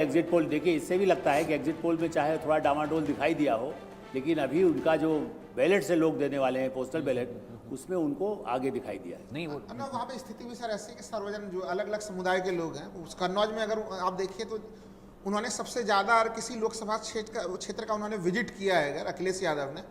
Exit poll देखिए, इससे भी लगता है कि एग्जिट पोल में चाहे थोड़ा डामाडोल दिखाई दिया हो, लेकिन अभी उनका जो बैलेट से लोग देने वाले हैं, पोस्टल बैलेट, उसमें उनको आगे दिखाई दिया है। नहीं वो ना वहाँ पे स्थिति भी सर ऐसी है कि सर्वजन जो अलग अलग समुदाय के लोग हैं, उस कन्नौज में अगर आप देखिए तो उन्होंने सबसे ज़्यादा किसी लोकसभा क्षेत्र का उन्होंने विजिट किया है, अगर अखिलेश यादव ने,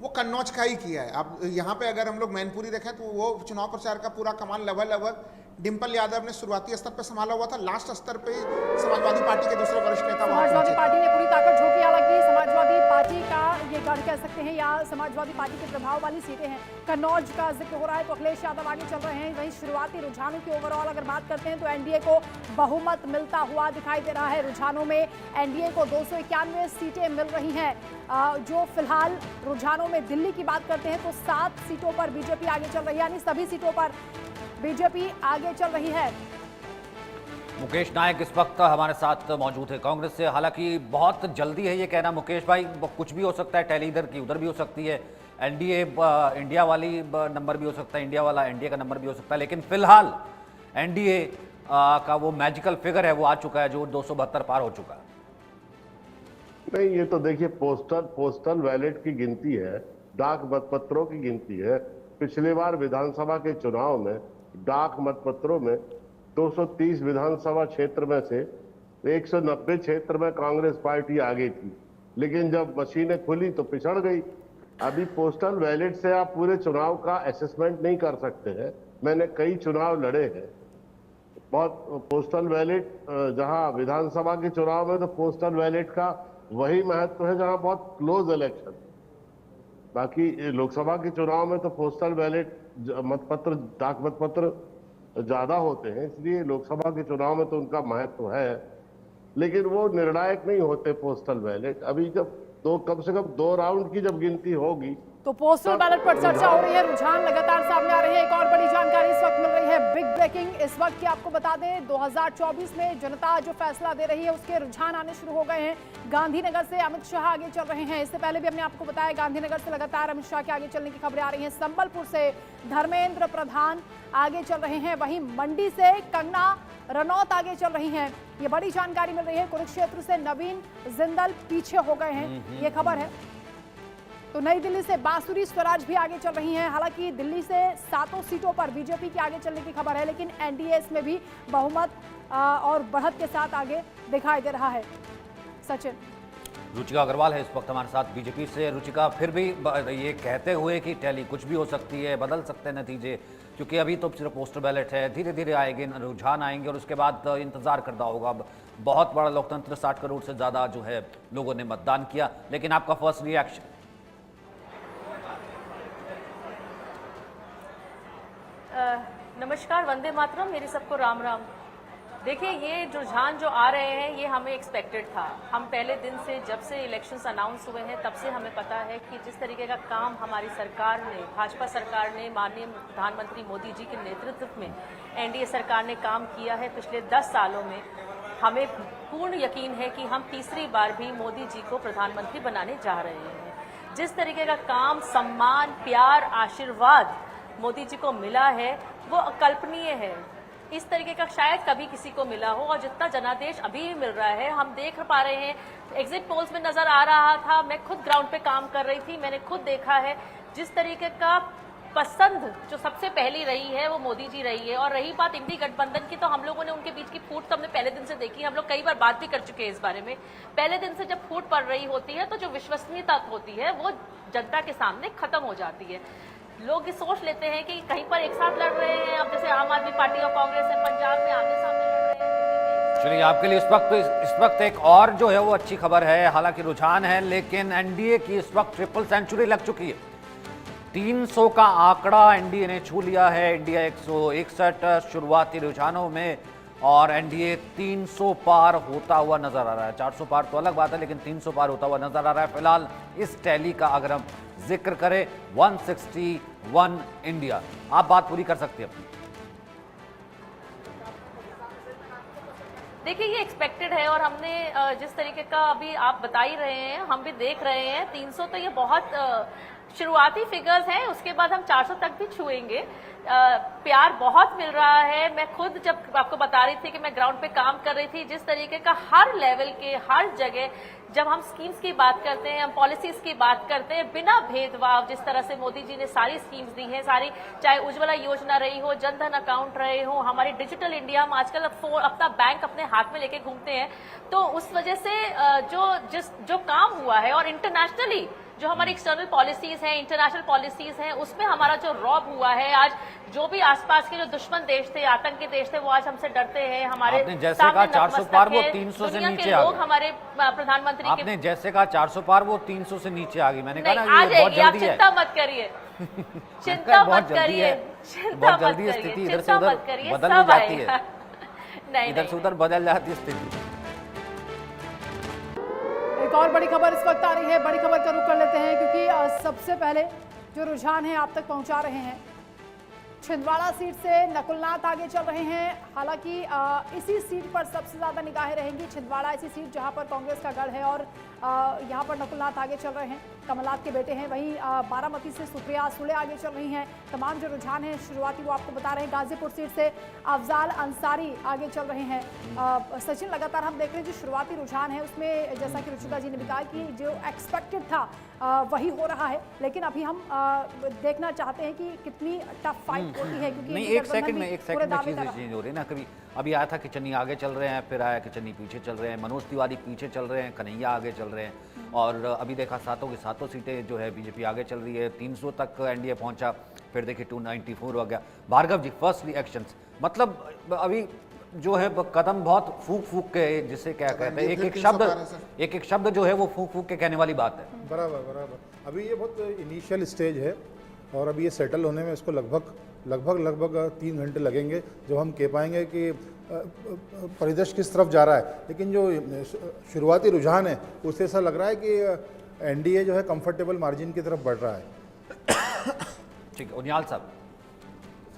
वो कन्नौज का ही किया है। अब यहाँ पे अगर हम लोग मैनपुरी देखें तो वो चुनाव प्रचार का पूरा कमान लगभग डिम्पल यादव ने शुरुआती स्तर पर संभाला हुआ था, लास्ट स्तर पे समाजवादी पार्टी के दूसरे वरिष्ठ नेता वहाँ समाजवादी पहुंचे। पार्टी ने पूरी ताकत झोंकी, हालांकि समाजवादी पार्टी का ये गढ़ कह सकते हैं या समाजवादी पार्टी के प्रभाव वाली सीटें हैं। कन्नौज का जिक्र हो रहा है तो अखिलेश यादव आगे चल रहे हैं। वहीं शुरुआती रुझानों की ओवरऑल अगर बात करते हैं तो एनडीए को बहुमत मिलता हुआ दिखाई दे रहा है। रुझानों में एनडीए को 291 सीटें मिल रही हैं। जो फिलहाल रुझानों में दिल्ली की बात करते हैं तो 7 सीटों पर बीजेपी आगे चल रही है, यानी सभी सीटों पर बीजेपी आगे चल रही है। मुकेश नायक इस वक्त हमारे साथ मौजूद है कांग्रेस से। हालांकि बहुत जल्दी है ये कहना मुकेश भाई, कुछ भी हो सकता है, टैली इधर की उधर भी हो सकती है, एनडीए इंडिया वाली नंबर भी हो सकता है, इंडिया वाला एनडीए का नंबर भी हो सकता है, लेकिन फिलहाल एनडीए का वो मैजिकल फिगर है वो आ चुका है जो 272 पार हो चुका है। नहीं, ये तो देखिए पोस्टल बैलेट की गिनती है, डाक मतपत्रों की गिनती है। पिछली बार विधानसभा के चुनाव में डाक मतपत्रों में 230 विधानसभा क्षेत्र में से 190 क्षेत्र में कांग्रेस पार्टी आगे थी, लेकिन जब मशीनें खुली तो पिछड़ गई। अभी पोस्टल बैलेट से आप पूरे चुनाव का असेसमेंट नहीं कर सकते हैं। मैंने कई चुनाव लड़े हैं, बहुत पोस्टल बैलेट जहां विधानसभा के चुनाव में तो पोस्टल बैलेट का वही महत्व है जहां बहुत क्लोज इलेक्शन। बाकी लोकसभा के चुनाव में तो पोस्टल बैलेट मतपत्र, डाक मतपत्र ज्यादा होते हैं, इसलिए लोकसभा के चुनाव में तो उनका महत्व है, लेकिन वो निर्णायक नहीं होते पोस्टल बैलेट। अभी जब कम से कम 2 राउंड की जब गिनती होगी तो पोस्टल बैलेट पर चर्चा हो रही है, रुझान लगातार सामने आ रहे हैं। एक और बड़ी जानकारी इस वक्त मिल रही है, बिग ब्रेकिंग इस वक्त की आपको बता दें, 2024 में जनता जो फैसला दे रही है उसके रुझान आने शुरू हो गए हैं। गांधीनगर से अमित शाह आगे चल रहे हैं। इससे पहले भी हमने आपको बताया गांधीनगर से लगातार अमित शाह के आगे चलने की खबरें आ रही हैं। संबलपुर से धर्मेंद्र प्रधान आगे चल रहे हैं, वहीं मंडी से कंगना रनौत आगे चल रही हैं। ये बड़ी जानकारी मिल रही है। कुरुक्षेत्र से नवीन जिंदल पीछे हो गए हैं, ये खबर है। तो नई दिल्ली से बांसुरी स्वराज भी आगे चल रही हैं। हालांकि दिल्ली से 7 सीटों पर बीजेपी के आगे चलने की खबर है, लेकिन एनडीए इसमें भी बहुमत और बढ़त के साथ आगे दिखाई दे रहा है। सचिन, रुचिका अग्रवाल है इस वक्त हमारे साथ बीजेपी से। रुचिका, फिर भी ये कहते हुए कि टैली कुछ भी हो सकती है, बदल सकते हैं नतीजे, क्योंकि अभी तो सिर्फ पोस्टल बैलेट है, धीरे धीरे आएंगे रुझान आएंगे और उसके बाद इंतजार करना होगा। अब बहुत बड़ा लोकतंत्र, 60 करोड़ से ज़्यादा जो है लोगों ने मतदान किया, लेकिन आपका फर्स्ट रिएक्शन? नमस्कार, वंदे मातरम, मेरी सबको राम राम। देखिए, ये रुझान जो आ रहे हैं ये हमें एक्सपेक्टेड था। हम पहले दिन से, जब से इलेक्शंस अनाउंस हुए हैं, तब से हमें पता है कि जिस तरीके का काम हमारी सरकार ने, भाजपा सरकार ने, माननीय प्रधानमंत्री मोदी जी के नेतृत्व में एनडीए सरकार ने काम किया है पिछले 10 सालों में, हमें पूर्ण यकीन है कि हम तीसरी बार भी मोदी जी को प्रधानमंत्री बनाने जा रहे हैं। जिस तरीके का काम, सम्मान, प्यार, आशीर्वाद मोदी जी को मिला है वो अकल्पनीय है। इस तरीके का शायद कभी किसी को मिला हो, और जितना जनादेश अभी भी मिल रहा है हम देख पा रहे हैं। एग्जिट पोल्स में नजर आ रहा था, मैं खुद ग्राउंड पे काम कर रही थी, मैंने खुद देखा है जिस तरीके का पसंद जो सबसे पहली रही है वो मोदी जी रही है। और रही बात इंडी गठबंधन की, तो हम लोगों ने उनके बीच की फूट तो हमने पहले दिन से देखी, हम लोग कई बार बात भी कर चुके हैं इस बारे में। पहले दिन से जब फूट पड़ रही होती है तो जो विश्वसनीयता होती है वो जनता के सामने खत्म हो जाती है। लोग ये सोच लेते हैं कि कहीं पर एक साथ लड़ रहे हैं, अब जैसे आम आदमी पार्टी और कांग्रेस है पंजाब में आमने सामने लड़ रहे हैं। चलिए, आपके लिए इस वक्त एक और जो है वो अच्छी खबर है। हालांकि रुझान है, लेकिन एनडीए की इस वक्त ट्रिपल सेंचुरी लग चुकी है। 300 का आंकड़ा एनडीए ने छू लिया है। इंडिया 161 शुरुआती रुझानों में, और एनडीए 300 पार होता हुआ नजर आ रहा है। 400 पार तो अलग बात है, लेकिन 300 पार होता हुआ नजर आ रहा है। फिलहाल इस टैली का अगर हम जिक्र करें, 161 इंडिया। आप बात पूरी कर सकते हैं अपनी। देखिए, ये एक्सपेक्टेड है, और हमने जिस तरीके का अभी आप बता ही रहे हैं, हम भी देख रहे हैं। 300 तो ये बहुत शुरुआती फिगर्स हैं, उसके बाद हम 400 तक भी छुएंगे। प्यार बहुत मिल रहा है। मैं खुद जब आपको बता रही थी कि मैं ग्राउंड पे काम कर रही थी, जिस तरीके का हर लेवल के हर जगह जब हम स्कीम्स की बात करते हैं, हम पॉलिसीज की बात करते हैं, बिना भेदभाव जिस तरह से मोदी जी ने सारी स्कीम्स दी हैं, सारी चाहे उज्ज्वला योजना रही हो, जनधन अकाउंट रहे हो, हमारी डिजिटल इंडिया, हम आजकल अपना बैंक अपने हाथ में लेके घूमते हैं, तो उस वजह से जो काम हुआ है और इंटरनेशनली जो हमारी एक्सटर्नल पॉलिसीज हैं, इंटरनेशनल पॉलिसीज हैं, उसमें हमारा जो रौब हुआ है, आज जो भी आसपास के जो दुश्मन देश थे, आतंकी देश थे, वो आज हमसे डरते हैं। हमारे आपने जैसे कहा 400 पार, वो 300 से नीचे आ लोग गए। हमारे प्रधानमंत्री आपने जैसे कहा 400 पार, वो 300 से नीचे आ गई। मैंने कहा नहीं, ना आ ये बहुत जाएगी, आप जल्दी है। चिंता मत करिए, चिंता मत करिए, चिंता बहुत मत जल्दी करिए, स्थिति इधर से चिंता उधर मत करिए, बदल सब जाती आएगा। है, नहीं इधर से उधर बदल जाती है स्थिति। एक और बड़ी खबर इस वक्त आ रही है, बड़ी खबर का रुख कर लेते हैं क्योंकि सबसे पहले जो रुझान है आप तक पहुंचा रहे हैं। छिंदवाड़ा सीट से नकुलनाथ आगे चल रहे हैं। हालांकि इसी सीट पर सबसे ज्यादा निगाहें रहेंगी। छिंदवाड़ा ऐसी सीट जहां पर कांग्रेस का गढ़ है और यहां पर नकुलनाथ आगे चल रहे हैं, कमलनाथ के बेटे हैं। वहीं बारामती से सुप्रिया सुले आगे चल रही हैं। तमाम जो रुझान है शुरुआती वो आपको बता रहे हैं। गाजीपुर सीट से अफजाल अंसारी आगे चल रहे हैं। सचिन, लगातार हम देख रहे हैं जो शुरुआती रुझान है उसमें जैसा कि रुचिका जी ने भी कहा कि जो एक्सपेक्टेड था वही हो रहा है, लेकिन अभी हम देखना चाहते हैं कि कितनी टफ फाइट होती है क्योंकि नहीं, एक सेकंड में चीजें चेंज हो रही है ना। कभी अभी आया था कि चन्नी आगे चल रहे हैं, फिर आया कि चन्नी पीछे चल रहे हैं, मनोज तिवारी पीछे चल रहे हैं, कन्हैया आगे चल रहे हैं, और अभी देखा सातों की सातों सीटें जो है बीजेपी आगे चल रही है। 300 तक एनडीए पहुंचा, फिर देखिए 294 हो गया। भार्गव जी, फर्स्ट रिएक्शंस, मतलब अभी जो है कदम बहुत फूक फूक के, जिसे क्या कहते हैं, एक एक शब्द जो है वो फूक फूक के कहने वाली बात है। बराबर। अभी ये बहुत इनिशियल स्टेज है और अभी ये सेटल होने में इसको लगभग 3 घंटे लगेंगे, जब हम कह पाएंगे कि परिदृश्य किस तरफ जा रहा है। लेकिन जो शुरुआती रुझान है उससे ऐसा लग रहा है कि एनडीए जो है कंफर्टेबल मार्जिन की तरफ बढ़ रहा है। ठीक है, उनियाल साहब।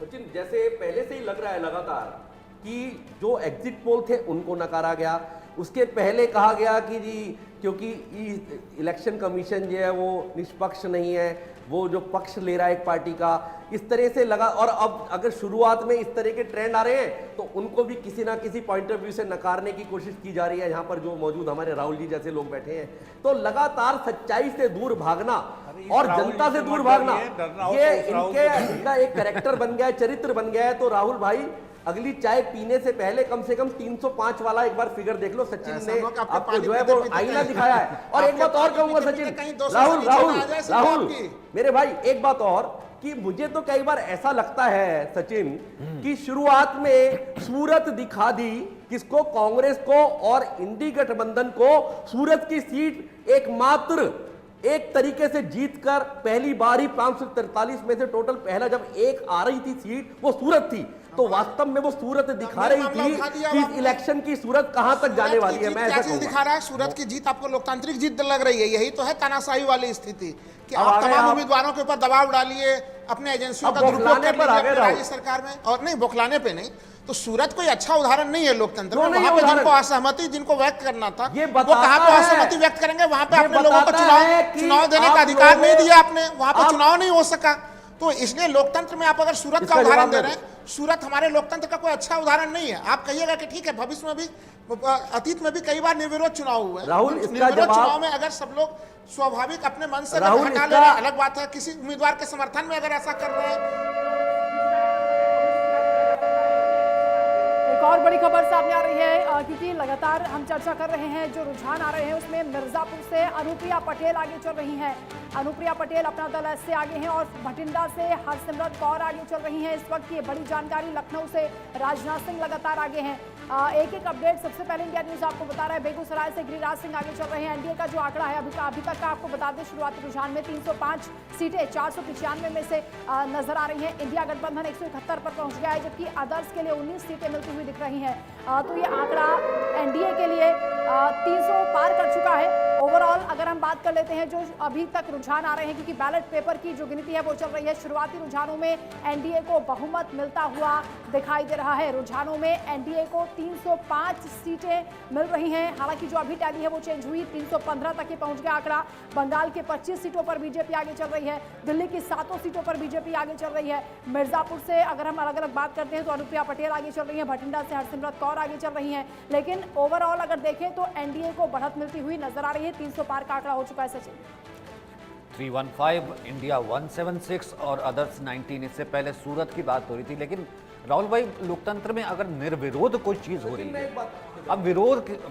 सचिन, जैसे पहले से ही लग रहा है लगातार कि जो एग्जिट पोल थे उनको नकारा गया। उसके पहले कहा गया कि जी क्योंकि इलेक्शन कमीशन जो है वो निष्पक्ष नहीं है, वो जो पक्ष ले रहा है एक पार्टी का, इस तरह से लगा। और अब अगर शुरुआत में इस तरह के ट्रेंड आ रहे हैं तो उनको भी किसी ना किसी पॉइंट ऑफ व्यू से नकारने की कोशिश की जा रही है। यहाँ पर जो मौजूद हमारे राहुल जी जैसे लोग बैठे हैं, तो लगातार सच्चाई से दूर भागना और जनता से दूर भागना, ये इनका एक कैरेक्टर बन गया है, चरित्र बन गया है। तो राहुल भाई, अगली चाय पीने से पहले कम से कम 305 वाला एक बार फिगर देख लो। सचिन ने आपको जो है वो आईना दिखाया है। और एक बात और कहूंगा सचिन, राहुल मेरे भाई, एक बात और कि मुझे तो कई बार ऐसा लगता है सचिन कि शुरुआत में सूरत दिखा दी किसको, कांग्रेस को और इंडी गठबंधन को, सूरत की सीट एकमात्र एक तरीके से जीतकर पहली बार ही 543 में से टोटल पहला जब एक आ रही थी सीट वो सूरत थी। तो वास्तव में वो सूरत दिखा रही थी कि इस इलेक्शन की सूरत कहां तक जाने वाली है। मैं ऐसा कहूंगा, दिखा रहा है सूरत की जीत आपको लोकतांत्रिक जीत लग रही है। यही तो है तानाशाही वाली स्थिति कि आप तमाम उम्मीदवारों के ऊपर दबाव डालिए, अपने एजेंसियों का दुरुपयोग कर लीजिए राज्य सरकार में, और नहीं बौखलाने पे नहीं। तो सूरत कोई अच्छा उदाहरण नहीं है लोकतंत्र में। वहां पे जिनको असहमति जिनको व्यक्त करना था वो कहां पे असहमति व्यक्त करेंगे? वहां पे आपने लोगों को चुनाव देने का अधिकार नहीं दिया, आपने वहां पे चुनाव नहीं हो सका। तो इसलिए लोकतंत्र में आप अगर सूरत का उदाहरण दे रहे हैं, सूरत हमारे लोकतंत्र का कोई अच्छा उदाहरण नहीं है। आप कहिएगा कि ठीक है, भविष्य में भी, अतीत में भी कई बार निर्विरोध चुनाव हुए। राहुल, निर्विरोध चुनाव में अगर सब लोग स्वाभाविक अपने मन से हटा ले रहे हैं, अलग बात है। किसी उम्मीदवार के समर्थन में अगर ऐसा कर रहे हैं। एक और बड़ी खबर सामने आ रही है क्योंकि लगातार हम चर्चा कर रहे हैं, जो रुझान आ रहे हैं उसमें मिर्जापुर से अनुप्रिया पटेल आगे चल रही हैं। अनुप्रिया पटेल अपना दल से आगे हैं और भटिंडा से हरसिमरत कौर आगे चल रही हैं। इस वक्त ये बड़ी जानकारी लखनऊ से राजनाथ सिंह लगातार आगे हैं। एक एक अपडेट सबसे पहले इंडिया न्यूज आपको बता रहा है। बेगूसराय से गिरिराज सिंह आगे चल रहे हैं। एनडीए का जो आंकड़ा है अभी तक का आपको बता दें, शुरुआती रुझान में 305 सीटें 495 में से नजर आ रही हैं। इंडिया गठबंधन 171 पर पहुंच गया है, जबकि अदर्स के लिए 19 सीटें मिलती हुई दिख रही हैं। तो ये आंकड़ा एनडीए के लिए 300 पार कर चुका है। ओवरऑल अगर हम बात बात कर लेते हैं जो अभी तक रुझान आ रहे हैं, क्योंकि बैलेट पेपर की जो गिनती है वो चल रही है। शुरुआती रुझानों में एनडीए को बहुमत मिलता हुआ दिखाई दे रहा है। रुझानों में एनडीए को 305 सीटें मिल रही हैं। हालांकि जो अभी टैली है वो चेंज हुई, 315 तक ये पहुंच गया आंकड़ा। बंगाल के 25 सीटों पर बीजेपी आगे चल रही है। दिल्ली की 7 सीटों पर बीजेपी आगे चल रही है। मिर्जापुर से अगर हम अलग अलग बात करते हैं तो अनुप्रिया पटेल आगे चल रही है, भटिंडा से हरसिमरत कौर आगे चल रही हैं। लेकिन ओवरऑल अगर देखें तो एनडीए को बढ़त मिलती हुई नजर आ रही है। 300 पार का आंकड़ा हो चुका है सचिन। 315, इंडिया 176 और अदर्स 19। इससे पहले सूरत की बात हो रही थी, लेकिन राहुल भाई लोकतंत्र में अगर निर्विरोध कोई चीज हो रही है, अब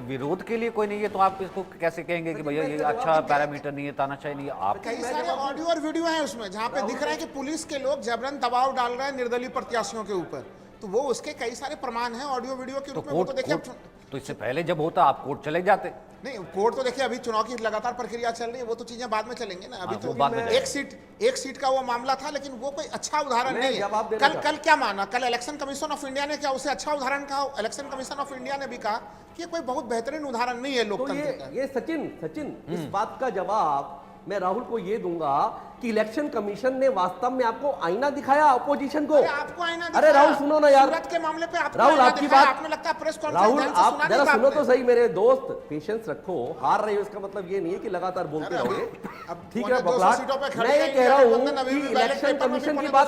विरोध के लिए कोई नहीं है, तो आप इसको कैसे कहेंगे कि भैया ये अच्छा पैरामीटर नहीं है, तानाशाही नहीं है? आप कई सारे ऑडियो और वीडियो हैं उसमें जहां पे दिख रहा है कि पुलिस के लोग जबरन दबाव डाल रहे हैं निर्दलीय प्रत्याशियों के ऊपर, तो वो उसके कई सारे प्रमाण हैं ऑडियो वीडियो के रूप में। वो तो देखिए तो इससे पहले जब होता आप कोर्ट चले जाते। नहीं, कोर्ट तो देखिए अभी चुनाव की लगातार प्रक्रिया चल रही है, वो तो चीजें बाद में चलेंगे ना। अभी तो एक सीट का वो मामला था, लेकिन वो कोई अच्छा उदाहरण नहीं है। कल क्या माना, कल इलेक्शन कमीशन ऑफ इंडिया ने क्या उसे अच्छा उदाहरण कहा? इलेक्शन कमीशन ऑफ इंडिया ने भी कहा कि ये कोई बहुत बेहतरीन उदाहरण नहीं है लोकतंत्र का। ये सचिन इस बात का जवाब मैं राहुल को ये दूंगा कि इलेक्शन कमीशन ने वास्तव में आपको आईना दिखाया अपोजिशन को। आपको आईना दिखाया? अरे राहुल सुनो ना यार, सूरत के मामले पे आपको राहुल आपकी बात, आपने लगता है प्रेस कॉन्फ्रेंस राहुल आप जरा सुनो तो सही मेरे दोस्त, पेशेंस रखो। हार रहे हो इसका मतलब ये नहीं है कि लगातार बोलते रहोगे, ठीक है बकलाट। मैं ये कह रहा हूँ कि इलेक्शन कमीशन की बात,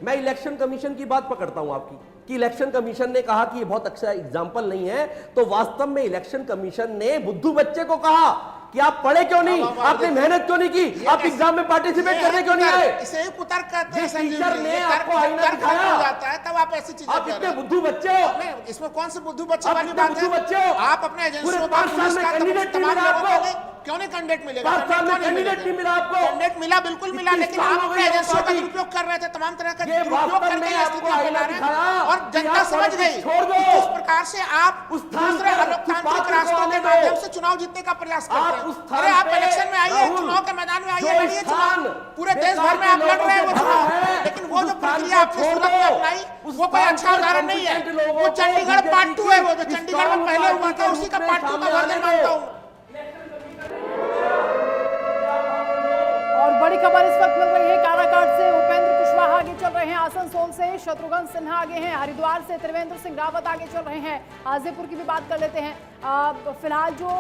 मैं इलेक्शन कमीशन की बात पकड़ता हूँ आपकी, कि इलेक्शन कमीशन ने कहा कि ये बहुत अच्छा एग्जाम्पल नहीं है, तो वास्तव में इलेक्शन कमीशन ने बुद्धू बच्चे को कहा कि आप पढ़े क्यों नहीं, आपने मेहनत क्यों नहीं की, आप एग्जाम में पार्टिसिपेट करने क्यों नहीं आए? इसे कुतर कहते हैं। टीचर ने आपको आईना दिखाया जाता है तब आप ऐसी चीजें आप इतने बुद्धू बच्चे हो। इसमें कौन से बुद्धू बच्चे वाली बात है? आप अपने एजेंसियों का तमाम लोगों को क्यों नहीं कैंडिडेट मिलेगा? 5 साल में कैंडिडेट नहीं मिला आपको? कैंडिडेट मिला, बिल्कुल मिला, लेकिन आप अपने एजेंसियों का दुरुपयोग कर रहे थे, तमाम तरह का दुरुपयोग करके स्थितियां फैला रहे हैं और जनता समझ गई कि किस प्रकार से आप दूसरे लोकतांत्रिक रास्तों के माध्यम से चुनाव जीतने का प्रयास करते हैं। अरे आप इलेक्शन में आइए, चुनाव के मैदान में आइए, लड़िए चुनाव। पूरे देश भर में आप लड़ रहे हैं वो चुनाव, लेकिन वो जो प्रक्रिया आपने सूरत में अपनाई वो कोई अच्छा उदाहरण नहीं है। वो चंडीगढ़ पार्ट 2 है, वो जो चंडीगढ़ में पहले हुआ था उसी का पार्ट 2 का वर्जन मानता हूँ। और बड़ी खबर इस वक्त मिल रही है काराकाट से। उपेंद्र कुशवाहा आगे चल रहे हैं, आसनसोल से शत्रुघ्न सिन्हा आगे हैं, हरिद्वार से त्रिवेंद्र सिंह रावत आगे चल रहे हैं। हाजीपुर की भी बात कर लेते हैं। फिलहाल जो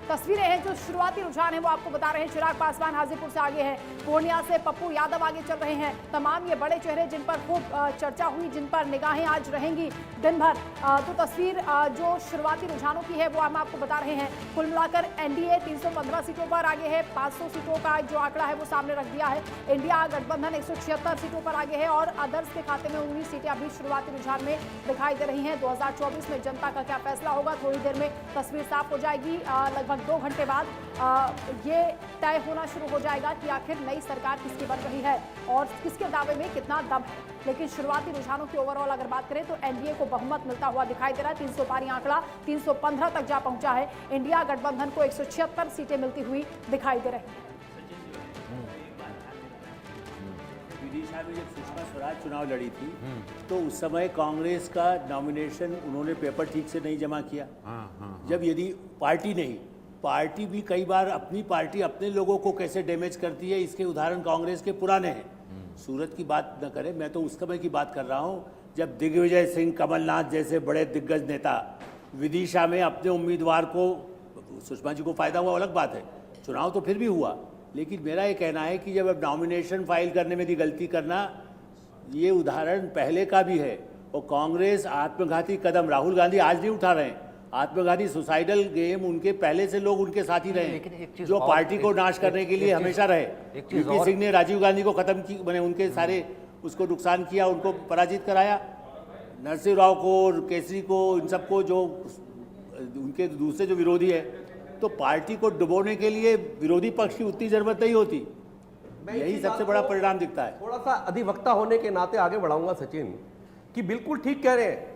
तस्वीरें हैं, जो शुरुआती रुझान है वो आपको बता रहे हैं। चिराग पासवान हाजीपुर से आगे हैं, पूर्णिया से पप्पू यादव आगे चल रहे हैं। तमाम ये बड़े चेहरे जिन पर खूब चर्चा हुई, जिन पर निगाहें आज रहेंगी दिन भर। तो तस्वीर जो शुरुआती रुझानों की है वो हम आपको बता रहे हैं। कुल मिलाकर एनडीए 315 सीटों पर आगे है, 500 सीटों का जो आंकड़ा है वो सामने रख दिया है। इंडिया गठबंधन 176 सीटों पर आगे है और अदर्स के खाते में 19 सीटें अभी शुरुआती रुझान में दिखाई दे रही हैं। 2024 में जनता का क्या फैसला होगा, थोड़ी देर में तस्वीर साफ हो जाएगी। लगभग 2 घंटे बाद ये तय होना शुरू हो जाएगा कि आखिर नई सरकार किसकी बन रही है और किसके दावे में कितना दम है। लेकिन शुरुआती रुझानों की ओवरऑल अगर बात करें तो एनडीए को बहुमत मिलता हुआ दिखाई दे रहा है। 300 पारी आंकड़ा 315 तक जा पहुंचा है। इंडिया गठबंधन को 176 सीटें मिलती हुई दिखाई दे रही है। विदिशा में जब सुषमा स्वराज चुनाव लड़ी थी तो उस समय कांग्रेस का नॉमिनेशन उन्होंने पेपर ठीक से नहीं जमा किया। जब यदि पार्टी भी कई बार अपनी पार्टी अपने लोगों को कैसे डैमेज करती है, इसके उदाहरण कांग्रेस के पुराने हैं। सूरत की बात न करें, मैं तो उस समय की बात कर रहा हूँ जब दिग्विजय सिंह, कमलनाथ जैसे बड़े दिग्गज नेता विदिशा में अपने उम्मीदवार को, सुषमा जी को फायदा हुआ अलग बात है, चुनाव तो फिर भी हुआ, लेकिन मेरा ये कहना है कि जब अब नॉमिनेशन फाइल करने में भी गलती करना, ये उदाहरण पहले का भी है। और कांग्रेस आत्मघाती कदम राहुल गांधी आज नहीं उठा रहे हैं, आत्मघाती सुसाइडल गेम उनके पहले से लोग उनके साथ ही रहे, जो पार्टी को नाश करने के लिए हमेशा रहे। वीपी सिंह ने राजीव गांधी को खत्म की, मैंने उनके सारे उसको नुकसान किया, उनको पराजित कराया। नरसिंह राव को, केसरी को, इन सबको जो उनके दूसरे जो विरोधी है, तो पार्टी को डुबोने के लिए विरोधी पक्ष की उतनी जरूरत नहीं होती। यही सबसे बड़ा परिणाम दिखता है। थोड़ा सा अधिवक्ता होने के नाते आगे बढ़ाऊंगा सचिन, कि बिल्कुल ठीक कह रहे हैं,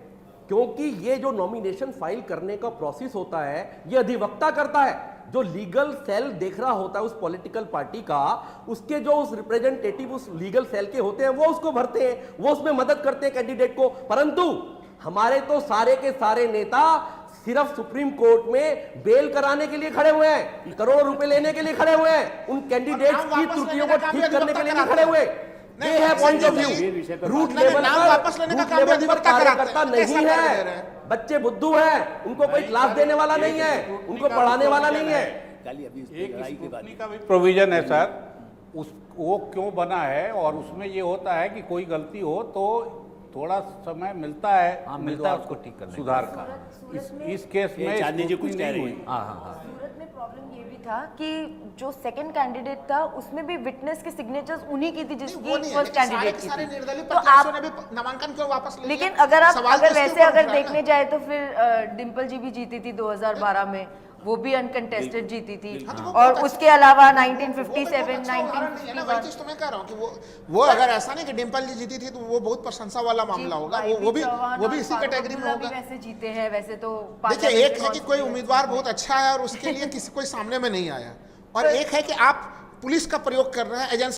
क्योंकि ये जो नॉमिनेशन फाइल करने का प्रोसेस होता है ये अधिवक्ता करता है। जो लीगल सेल देख रहा होता है उस पॉलिटिकल पार्टी का, उसके जो उस रिप्रेजेंटेटिव उस लीगल सेल के होते हैं वो उसको भरते हैं, वो उसमें मदद करते हैं कैंडिडेट को। परंतु हमारे तो सारे के सारे नेता सिर्फ सुप्रीम कोर्ट में बेल कराने के लिए खड़े हुए हैं, करोड़ों रुपए लेने के लिए खड़े हुए हैं, उन कैंडिडेट्स की त्रुटियों को ठीक करने के लिए नहीं खड़े हुए। ये है point of view. Root level पर कार्यकर्ता नहीं है, बच्चे बुद्धू हैं, उनको कोई क्लास देने वाला नहीं है, उनको पढ़ाने वाला नहीं है। एक का भी प्रोविजन है सर, उस वो क्यों बना है, और उसमें ये होता है कि कोई गलती हो तो थोड़ा समय मिलता है, हाँ, मिलता है उसको ठीक करने का। सुधार का। इस केस में चांदनी जी कुछ कह रही हुई। हैं। सूरत में प्रॉब्लम ये भी था कि जो सेकंड कैंडिडेट था उसमें भी विटनेस के सिग्नेचर्स उन्हीं की थी जिसकी फर्स्ट कैंडिडेट की थी। तो आप नामांकन क्यों वापस ले? लेकिन अगर वैसे अगर देखने जाए तो फिर डिम्पल जी भी जीती थी 2012 में, वो भी अनकंटेस्टेड जीती थी, और उसके अलावा 1957, 1951। वही चीज तो मैं कह रहा हूँ कि वो अगर ऐसा नहीं कि डिम्पल जी जीती थी तो वो बहुत प्रशंसा वाला मामला होगा, वो भी इसी कैटेगरी में होगा। वैसे जीते हैं वैसे तो। देखिए, एक है कि कोई उम्मीदवार बहुत अच्छा है और उसके लिए किसी कोई सामने में नहीं आया, और एक है कि आप पुलिस का प्रयोग कर रहे हैं, एजेंसी